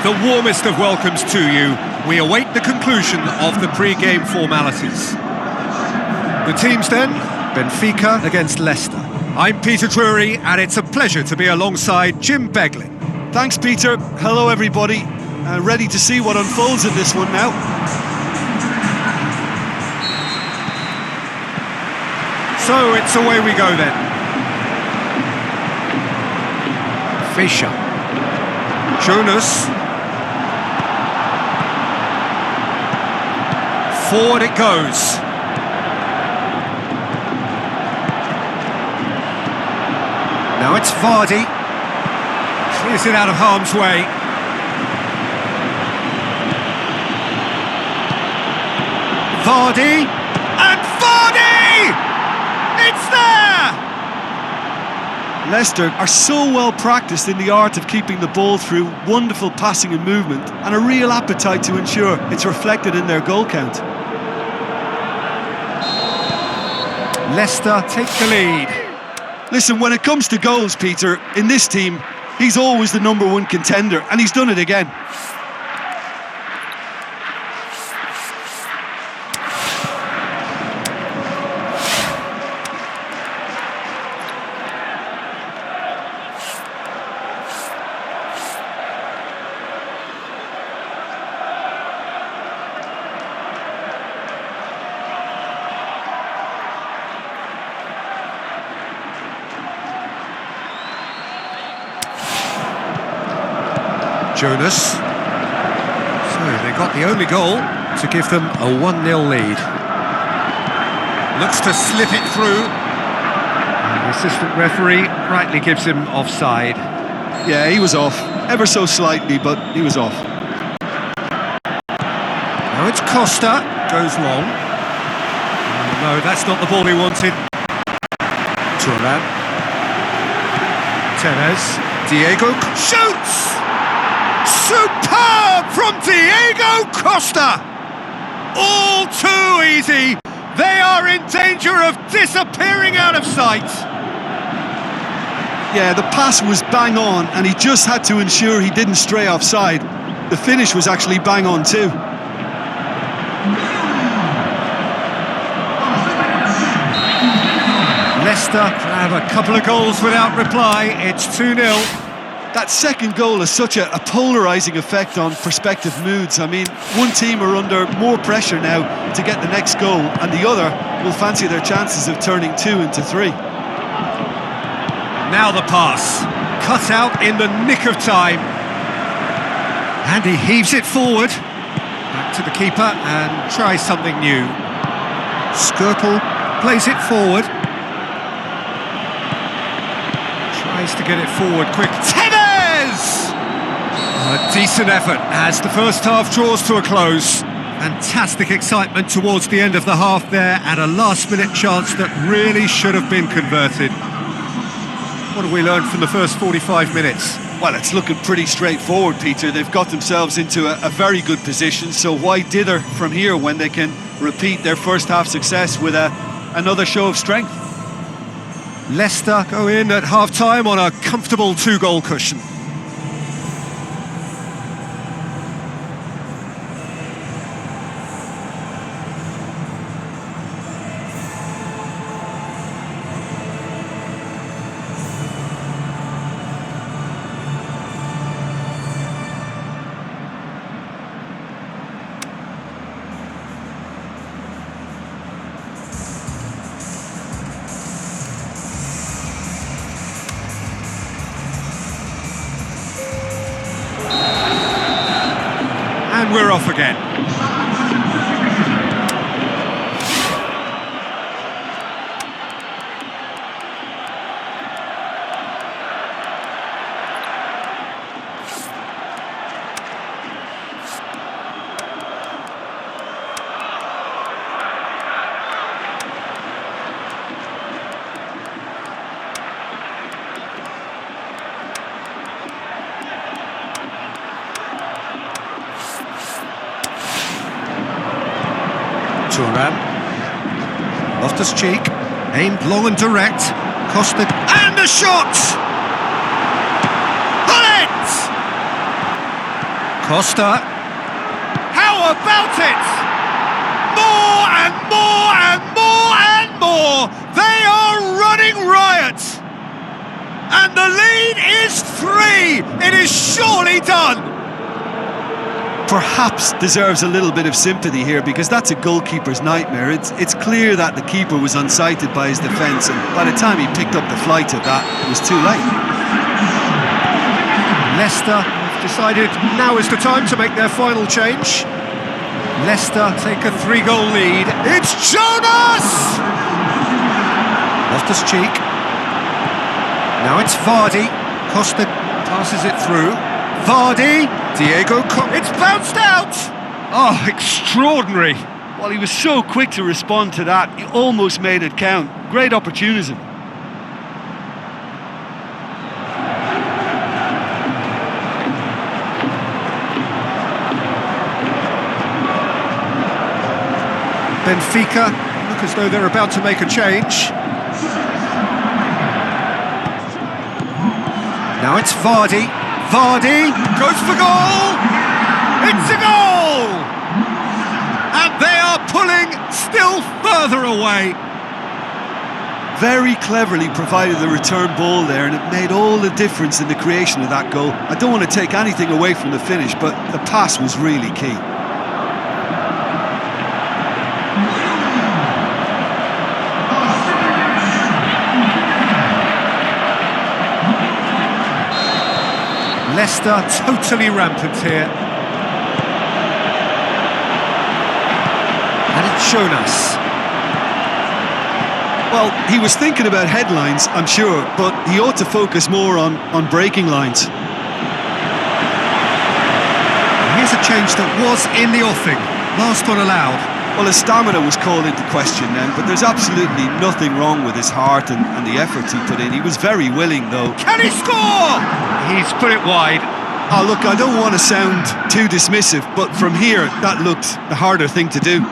The warmest of welcomes to you. We await the conclusion of the pre-game formalities. The teams then, Benfica against Leicester. I'm Peter Drury, and it's a pleasure to be alongside Jim Beglin. Thanks, Peter. Hello, everybody. Ready to see what unfolds in this one now. So it's away we go then. Fischer. Jonas. Forward it goes. Now it's Vardy. Clears it out of harm's way. Vardy. And Vardy! It's there! Leicester are so well practiced in the art of keeping the ball through wonderful passing and movement, and a real appetite to ensure it's reflected in their goal count. Leicester take the lead. Listen, when it comes to goals, Peter, in this team, he's always the number one contender, and he's done it again. Jonas. So they got the only goal to give them a 1-0 lead. Looks to slip it through. And the assistant referee rightly gives him offside. Yeah, he was off. Ever so slightly, but he was off. Now it's Costa. Goes long. No, that's not the ball he wanted. Thuram. Tevez. Diego shoots! Superb from Diego Costa! All too easy. They are in danger of disappearing out of sight. Yeah, the pass was bang on, and he just had to ensure he didn't stray offside. The finish was actually bang on too. Leicester have a couple of goals without reply. It's 2-0. That second goal has such a polarising effect on prospective moods. I mean, one team are under more pressure now to get the next goal, and the other will fancy their chances of turning 2 into 3. Now the pass, cut out in the nick of time. And he heaves it forward. Back to the keeper and tries something new. Skirtle plays it forward. Tries to get it forward quick. Tevez! A decent effort as the first half draws to a close. Fantastic excitement towards the end of the half there, and a last-minute chance that really should have been converted. What have we learned from the first 45 minutes? Well, it's looking pretty straightforward, Peter. They've got themselves into a very good position, so why dither from here when they can repeat their first half success with another show of strength? Leicester go in at half-time on a comfortable 2-goal cushion. And we're off again. Thuram. Loftus-Cheek, aimed long and direct. Costa, and the shot! Bullet! Costa. How about it? More and more and more and more. They are running riot. And the lead is 3. It is surely done. Perhaps deserves a little bit of sympathy here, because that's a goalkeeper's nightmare. It's clear that the keeper was unsighted by his defence, and by the time he picked up the flight of that, it was too late. Leicester have decided now is the time to make their final change. Leicester take a 3-goal lead. It's Jonas! Loftus-Cheek. Now it's Vardy. Costa passes it through. Vardy. Diego Costa. It's bounced out! Oh, extraordinary. Well, he was so quick to respond to that, he almost made it count. Great opportunism. Benfica look as though they're about to make a change. Now it's Vardy. Vardy goes for goal! It's a goal! And they are pulling still further away. Very cleverly provided the return ball there, and it made all the difference in the creation of that goal. I don't want to take anything away from the finish, but the pass was really key. Leicester totally rampant here. And it's Jonas. Well, he was thinking about headlines, I'm sure, but he ought to focus more on breaking lines. Here's a change that was in the offing. Last one allowed. Well, his stamina was called into question then, but there's absolutely nothing wrong with his heart and the efforts he put in. He was very willing, though. Can he score? He's put it wide. Oh, look, I don't want to sound too dismissive, but from here, that looked the harder thing to do.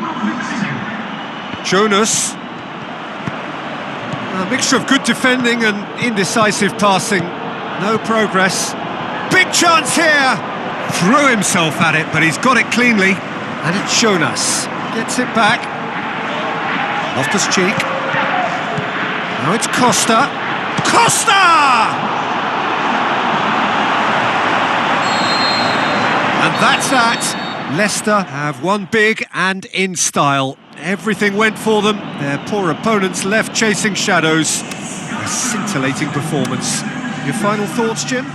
Jonas. A mixture of good defending and indecisive passing. No progress. Big chance here. Threw himself at it, but he's got it cleanly. And it's Jonas. Gets it back. Loftus-Cheek. Now it's Costa. Costa! And that's that. Leicester have won big and in style. Everything went for them. Their poor opponents left chasing shadows. A scintillating performance. Your final thoughts, Jim?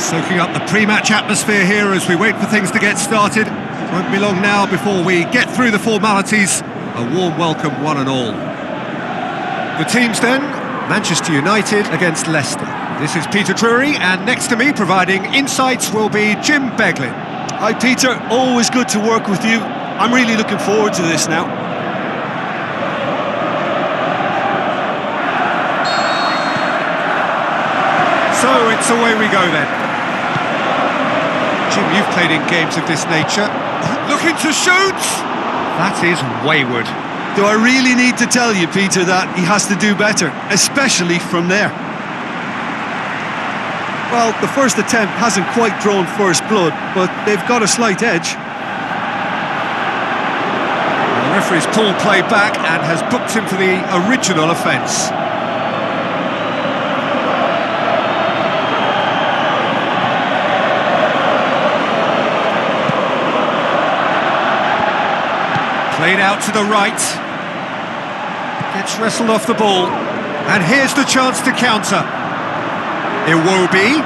Soaking up the pre-match atmosphere here as we wait for things to get started. Won't be long now before we get through the formalities. A warm welcome, one and all. The teams then, Manchester United against Leicester. This is Peter Drury, and next to me providing insights will be Jim Beglin. Hi Peter, always good to work with you. I'm really looking forward to this now. So it's away we go then. Jim, you've played in games of this nature. Looking to shoot! That is wayward. Do I really need to tell you, Peter, that he has to do better, especially from there? Well, the first attempt hasn't quite drawn first blood, but they've got a slight edge. The referee's pulled play back and has booked him for the original offence. Played out to the right. Gets wrestled off the ball. And here's the chance to counter. Iwobi.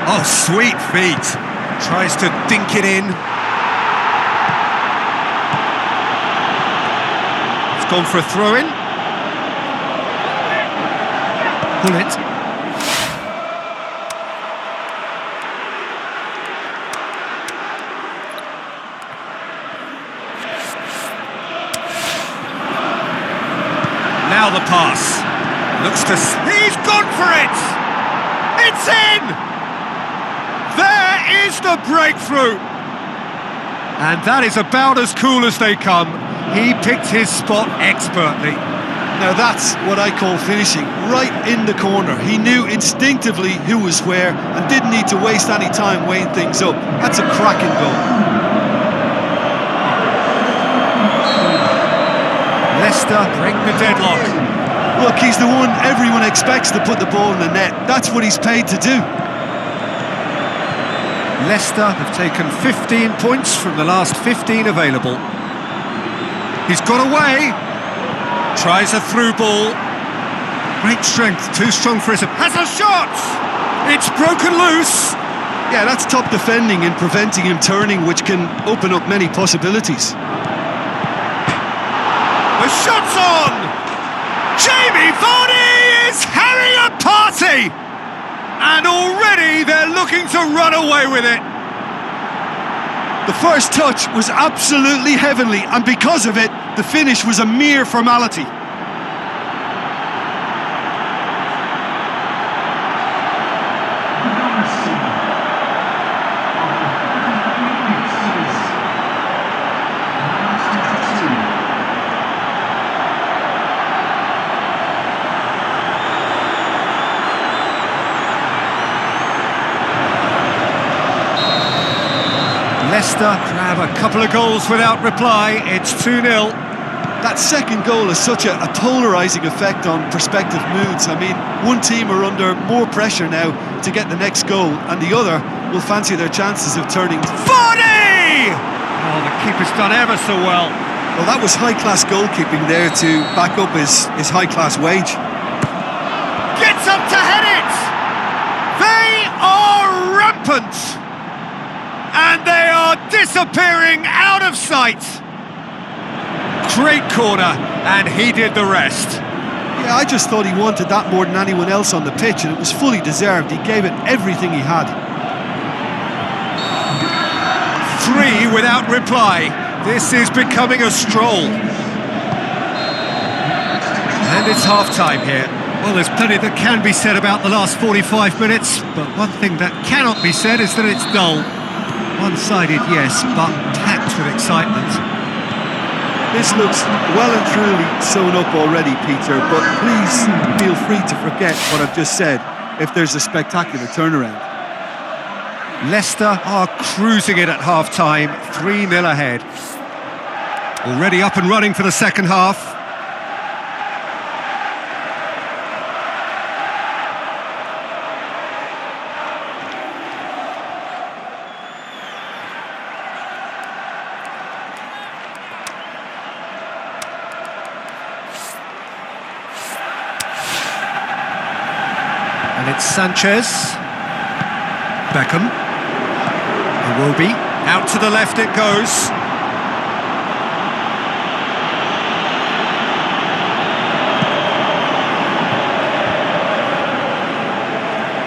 Oh, sweet feet. Tries to dink it in. It's gone for a throw-in. Pull it. Now the pass. Looks to... He's gone for it! It's in! There is the breakthrough! And that is about as cool as they come. He picked his spot expertly. Now that's what I call finishing, right in the corner. He knew instinctively who was where and didn't need to waste any time weighing things up. That's a cracking goal. Leicester break the deadlock. Look, he's the one everyone expects to put the ball in the net. That's what he's paid to do. Leicester have taken 15 points from the last 15 available. He's got away. Tries a through ball. Great strength, too strong for his... Has a shot! It's broken loose. Yeah, that's top defending and preventing him turning, which can open up many possibilities. The shot's on! Jamie Vardy is having a party! And already they're looking to run away with it. The first touch was absolutely heavenly, and because of it, the finish was a mere formality. Leicester grab a couple of goals without reply. It's 2-0. That second goal has such a polarising effect on prospective moods. I mean, one team are under more pressure now to get the next goal, and the other will fancy their chances of turning... Vardy! Oh, the keeper's done ever so well. Well, that was high-class goalkeeping there to back up his high-class wage. Gets up to head it! They are rampant! And they are disappearing out of sight. Great corner, and he did the rest. Yeah, I just thought he wanted that more than anyone else on the pitch, and it was fully deserved. He gave it everything he had. 3 without reply. This is becoming a stroll. And it's half-time here. Well, there's plenty that can be said about the last 45 minutes, but one thing that cannot be said is that it's dull. One-sided, yes, but packed with excitement. This looks well and truly sewn up already, Peter, but please feel free to forget what I've just said if there's a spectacular turnaround. Leicester are cruising it at half-time, 3-0 ahead. Already up and running for the second half. And it's Sanchez. Beckham. Iwobi. Out to the left it goes.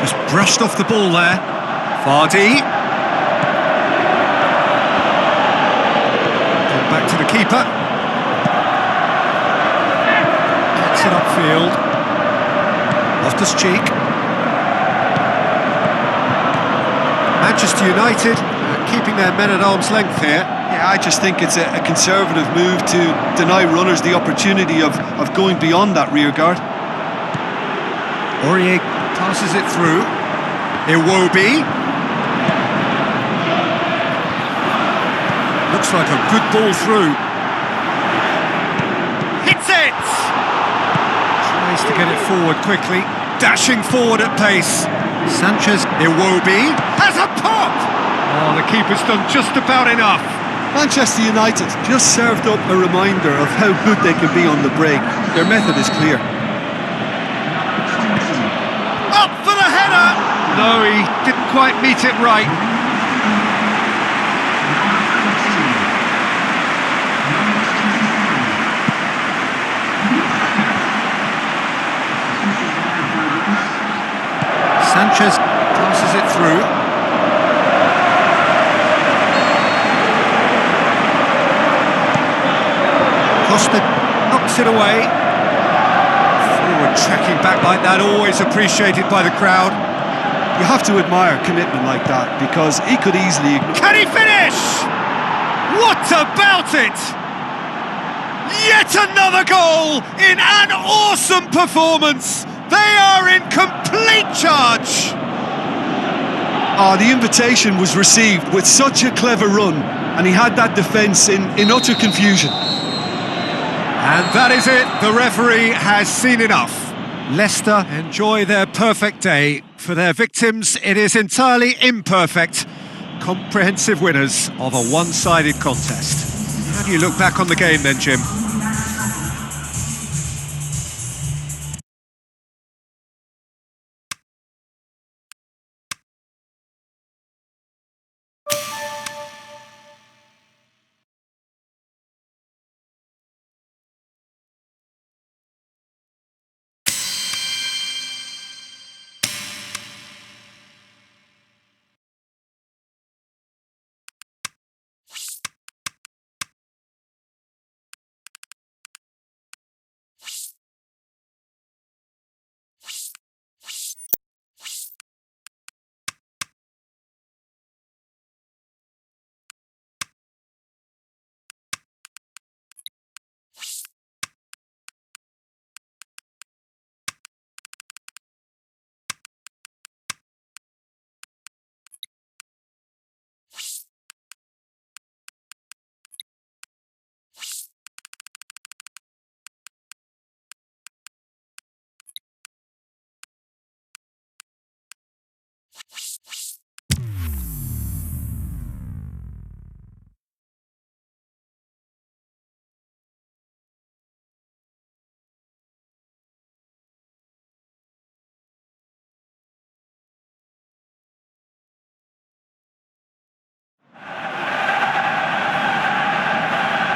Just brushed off the ball there. Vardy. Gone back to the keeper. Gets it upfield. Loftus-Cheek. Manchester United keeping their men at arm's length here. Yeah, I just think it's a conservative move to deny runners the opportunity of going beyond that rear guard. Aurier passes it through. Iwobi. Looks like a good ball through. Hits it! Tries to get it forward quickly. Dashing forward at pace. Sanchez. Iwobi has a pop! Oh, the keeper's done just about enough. Manchester United just served up a reminder of how good they can be on the break. Their method is clear. Up for the header! No, he didn't quite meet it right. Sanchez passes it through. Costa knocks it away. Forward tracking back like that, always appreciated by the crowd. You have to admire commitment like that because he could easily ignore. Can he finish? What about it? Yet another goal in an awesome performance. They are in complete charge. Oh, the invitation was received with such a clever run, and he had that defence in utter confusion. And that is it. The referee has seen enough. Leicester enjoy their perfect day. For their victims, it is entirely imperfect. Comprehensive winners of a one-sided contest. How do you look back on the game then, Jim?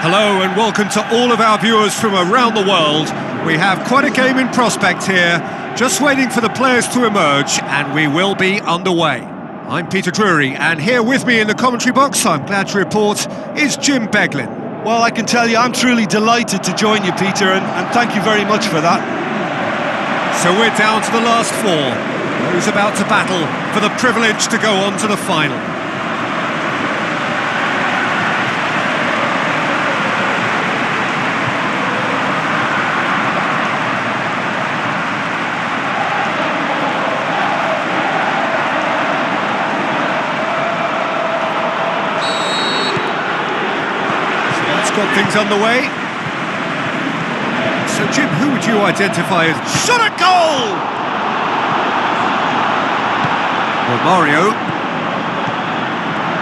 Hello and welcome to all of our viewers from around the world. We have quite a game in prospect here, just waiting for the players to emerge, and we will be underway. I'm Peter Drury, and here with me in the commentary box, I'm glad to report, is Jim Beglin. Well, I can tell you, I'm truly delighted to join you, Peter, and thank you very much for that. So we're down to the last four. Those about to battle for the privilege to go on to the final. Got things underway. So Jim, who would you identify as shot at goal? Romario.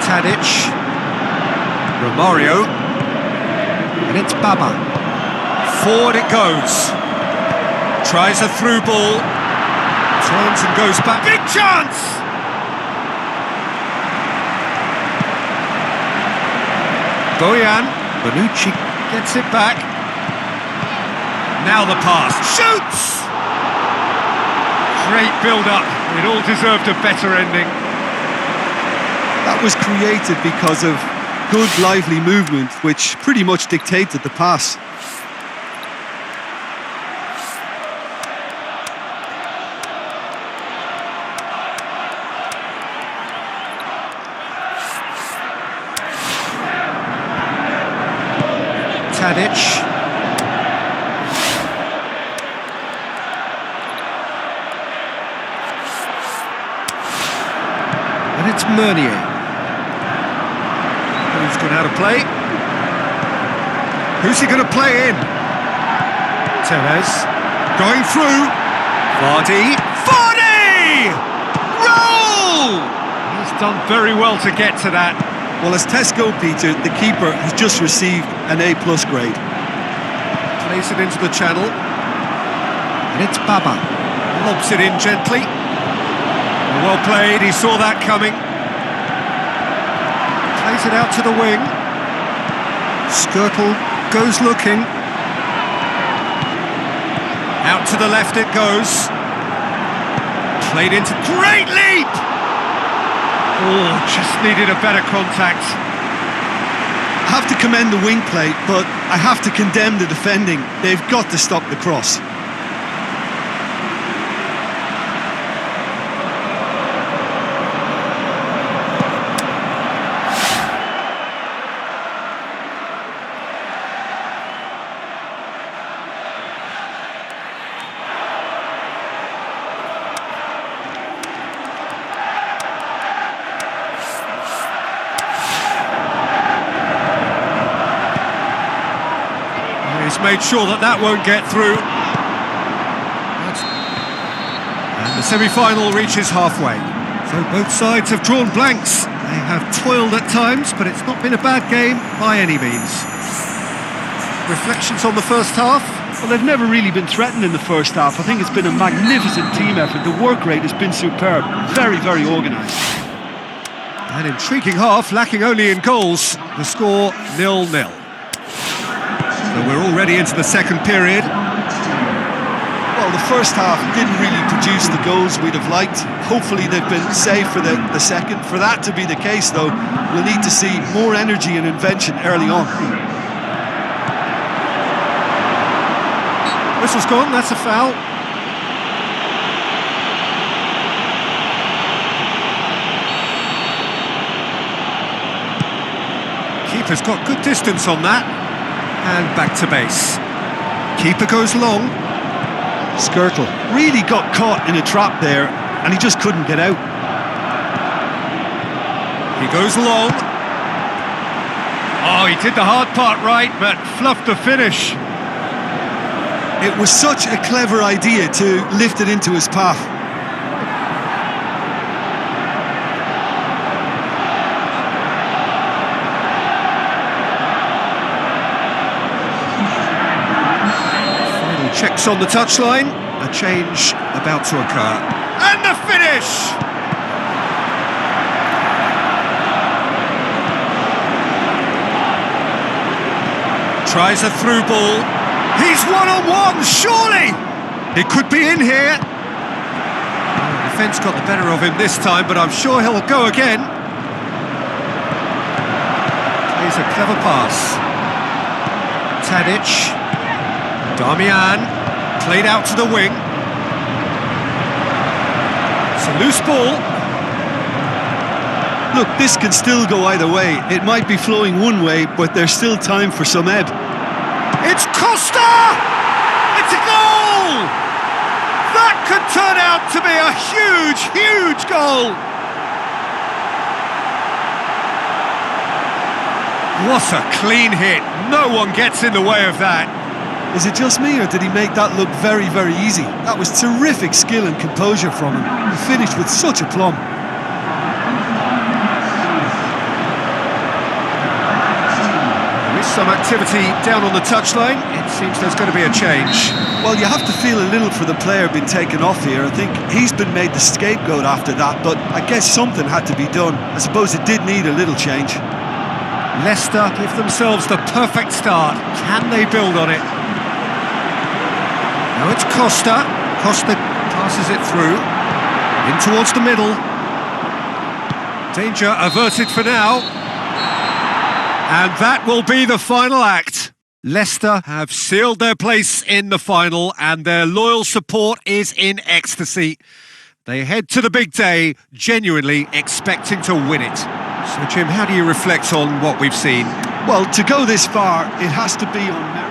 Tadic. Romario. And it's Baba. Forward it goes. Tries a through ball. Turns and goes back. Big chance! Bojan. Bonucci gets it back. Now the pass. Shoots! Great build-up. It all deserved a better ending. That was created because of good, lively movement, which pretty much dictated the pass. Tadic. And it's Meunier. Who's going to have to play? Who's he going to play in? Tevez. Going through. Vardy. Vardy! Roll! He's done very well to get to that. Well, as Tesco, Peter, the keeper has just received an A+ grade. Plays it into the channel. And it's Baba. Lobs it in gently. Well played, he saw that coming. Plays it out to the wing. Skirtle goes looking. Out to the left it goes. Played into... Great leap! Oh, just needed a better contact. I have to commend the wing play, but I have to condemn the defending. They've got to stop the cross. He's made sure that won't get through. And the semi-final reaches halfway. So both sides have drawn blanks. They have toiled at times, but it's not been a bad game by any means. Reflections on the first half? Well, they've never really been threatened in the first half. I think it's been a magnificent team effort. The work rate has been superb. Very, very organised. An intriguing half, lacking only in goals. The score 0-0. So we're already into the second period. Well, the first half didn't really produce the goals we'd have liked. Hopefully they've been saved for the second. For that to be the case, though, we'll need to see more energy and invention early on. Whistle's gone, that's a foul. Keeper's got good distance on that. And back to base. Keeper goes long. Skirtle really got caught in a trap there, and he just couldn't get out. He goes long. Oh, he did the hard part right, but fluffed the finish. It was such a clever idea to lift it into his path. Checks on the touchline, a change about to occur. And the finish! Tries a through ball. He's one-on-one, surely! He could be in here. The defence got the better of him this time, but I'm sure he'll go again. Plays a clever pass. Tadic. Darmian, played out to the wing. It's a loose ball. Look, this can still go either way. It might be flowing one way, but there's still time for some ebb. It's Costa! It's a goal! That could turn out to be a huge, huge goal! What a clean hit. No one gets in the way of that. Is it just me, or did he make that look very, very easy? That was terrific skill and composure from him. He finished with such aplomb. There is some activity down on the touchline. It seems there's going to be a change. Well, you have to feel a little for the player being taken off here. I think he's been made the scapegoat after that, but I guess something had to be done. I suppose it did need a little change. Leicester give themselves the perfect start. Can they build on it? Now it's Costa. Costa passes it through. In towards the middle. Danger averted for now. And that will be the final act. Leicester have sealed their place in the final and their loyal support is in ecstasy. They head to the big day, genuinely expecting to win it. So, Jim, how do you reflect on what we've seen? Well, to go this far, it has to be on merit.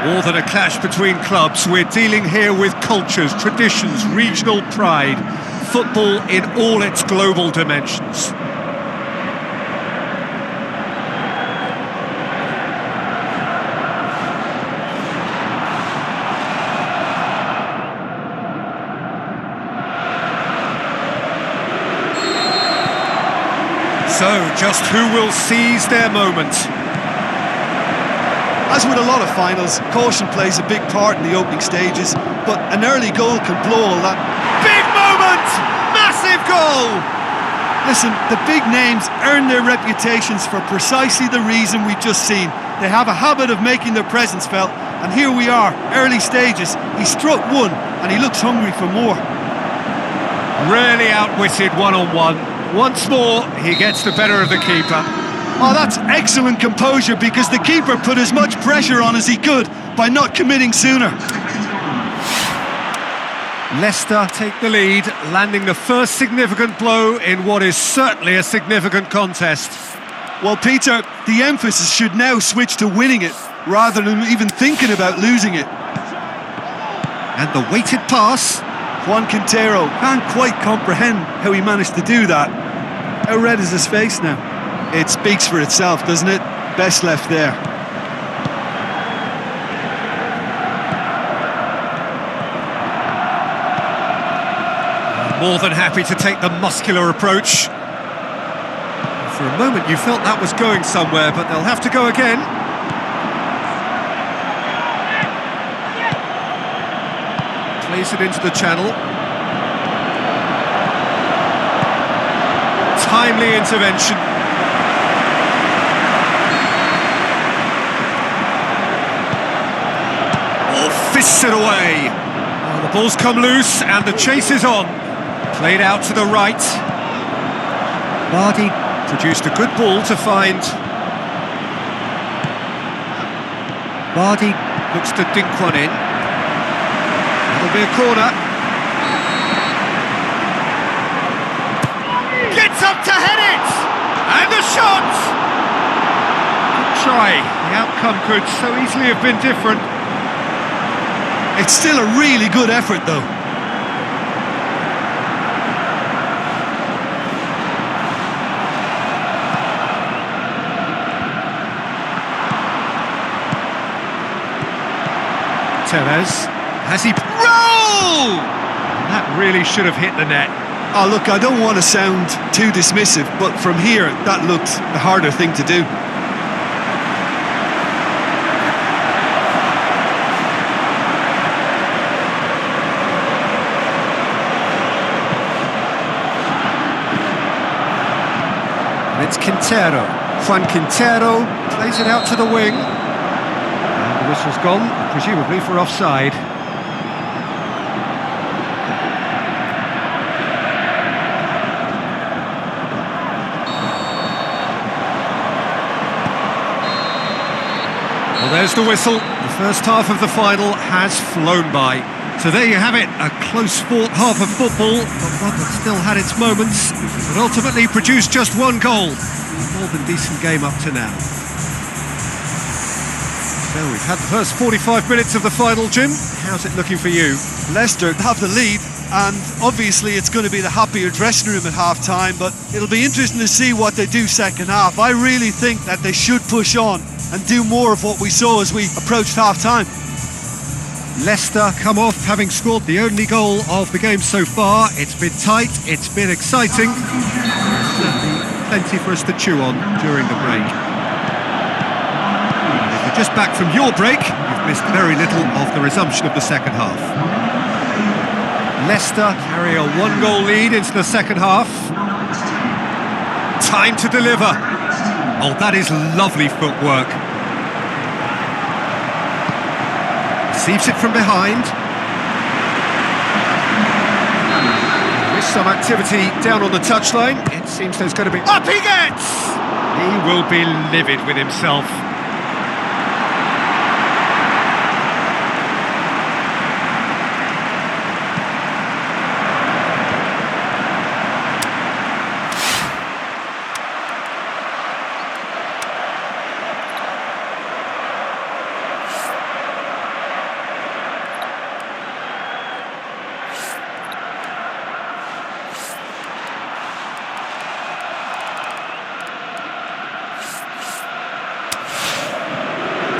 More than a clash between clubs, we're dealing here with cultures, traditions, regional pride, football in all its global dimensions. So, just who will seize their moment? As with a lot of finals, caution plays a big part in the opening stages, but an early goal can blow all that. Big moment! Massive goal! Listen, the big names earn their reputations for precisely the reason we've just seen. They have a habit of making their presence felt, and here we are, early stages. He struck one, and he looks hungry for more. Really outwitted one-on-one. Once more, he gets the better of the keeper. Oh, that's excellent composure, because the keeper put as much pressure on as he could by not committing sooner. Leicester take the lead, landing the first significant blow in what is certainly a significant contest. Well, Peter, the emphasis should now switch to winning it, rather than even thinking about losing it. And the weighted pass. Juan Quintero can't quite comprehend how he managed to do that. How red is his face now? It speaks for itself, doesn't it? Best left there. More than happy to take the muscular approach. For a moment you felt that was going somewhere, but they'll have to go again. Plays it into the channel. Timely intervention. Oh, fists it away. Oh, the ball's come loose and the chase is on. Played out to the right. Vardy produced a good ball to find. Vardy looks to dink one in. That'll be a corner. Gets up to head it! And the shot! Good try. The outcome could so easily have been different. It's still a really good effort, though. Tevez, has he... Roll! That really should have hit the net. Oh, look, I don't want to sound too dismissive, but from here, that looked the harder thing to do. And it's Quintero. Juan Quintero plays it out to the wing. The whistle's gone, presumably for offside. Well, there's the whistle. The first half of the final has flown by. So there you have it, a close-fought half of football, but one that still had its moments, but ultimately produced just one goal. A more than decent game up to now. So we've had the first 45 minutes of the final, Jim. How's it looking for you? Leicester have the lead, and obviously it's going to be the happier dressing room at half-time, but it'll be interesting to see what they do second half. I really think that they should push on and do more of what we saw as we approached half-time. Leicester come off having scored the only goal of the game so far. It's been tight, it's been exciting. Certainly plenty for us to chew on during the break. Just back from your break, you've missed very little of the resumption of the second half. Leicester carry a one-goal lead into the second half. Time to deliver. Oh, that is lovely footwork. Receives it from behind. There's some activity down on the touchline. It seems there's going to be... Up he gets! He will be livid with himself.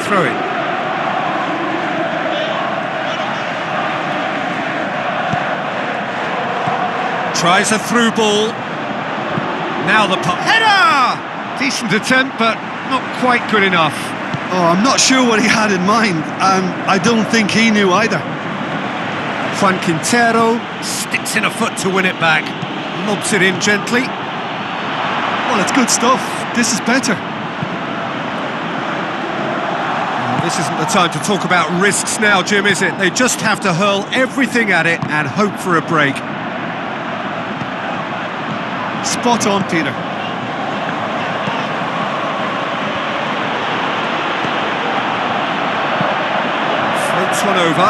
Throw in. Tries a through ball. Now the pop. Header! Decent attempt, but not quite good enough. Oh, I'm not sure what he had in mind, and I don't think he knew either. Juan Quintero sticks in a foot to win it back. Lobs it in gently. Well, it's good stuff. This is better. This isn't the time to talk about risks now, Jim, is it? They just have to hurl everything at it and hope for a break. Spot on, Peter. Floats one over.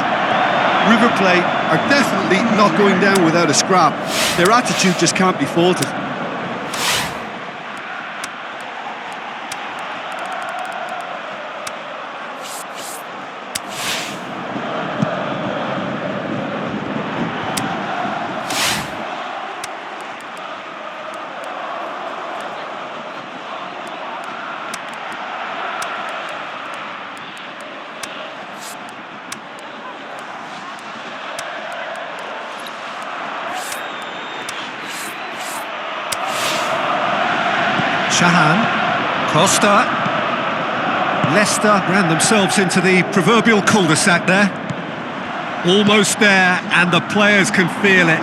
River Plate are definitely not going down without a scrap. Their attitude just can't be faulted. Shahan, Costa, Leicester ran themselves into the proverbial cul-de-sac there. Almost there, and the players can feel it.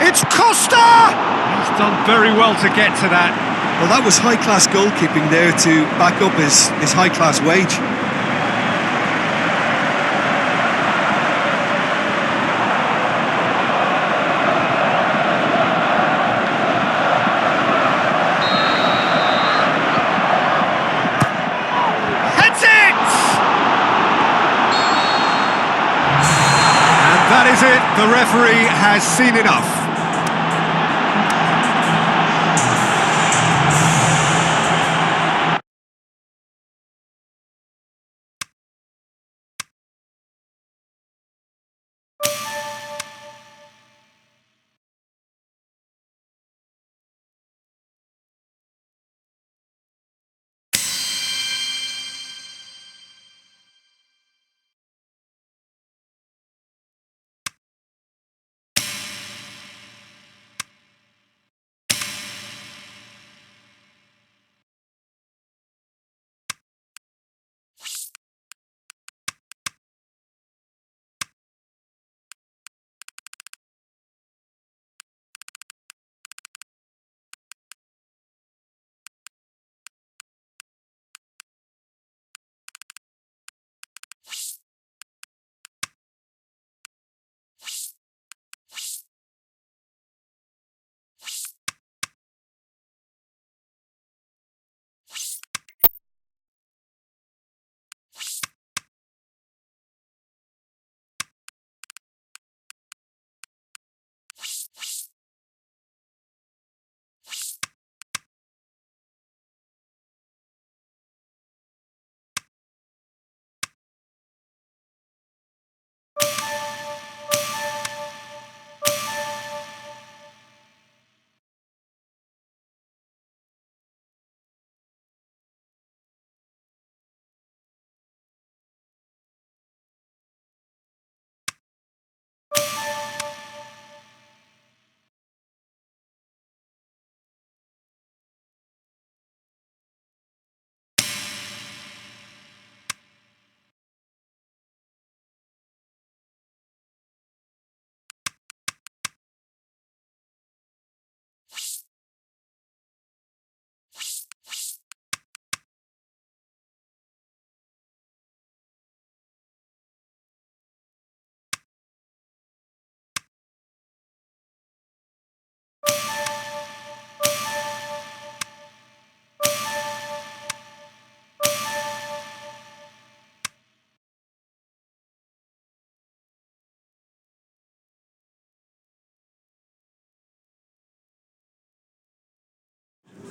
It's Costa! He's done very well to get to that. Well, that was high-class goalkeeping there to back up his high-class wage. That is it, the referee has seen enough.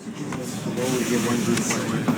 Slowly get one group.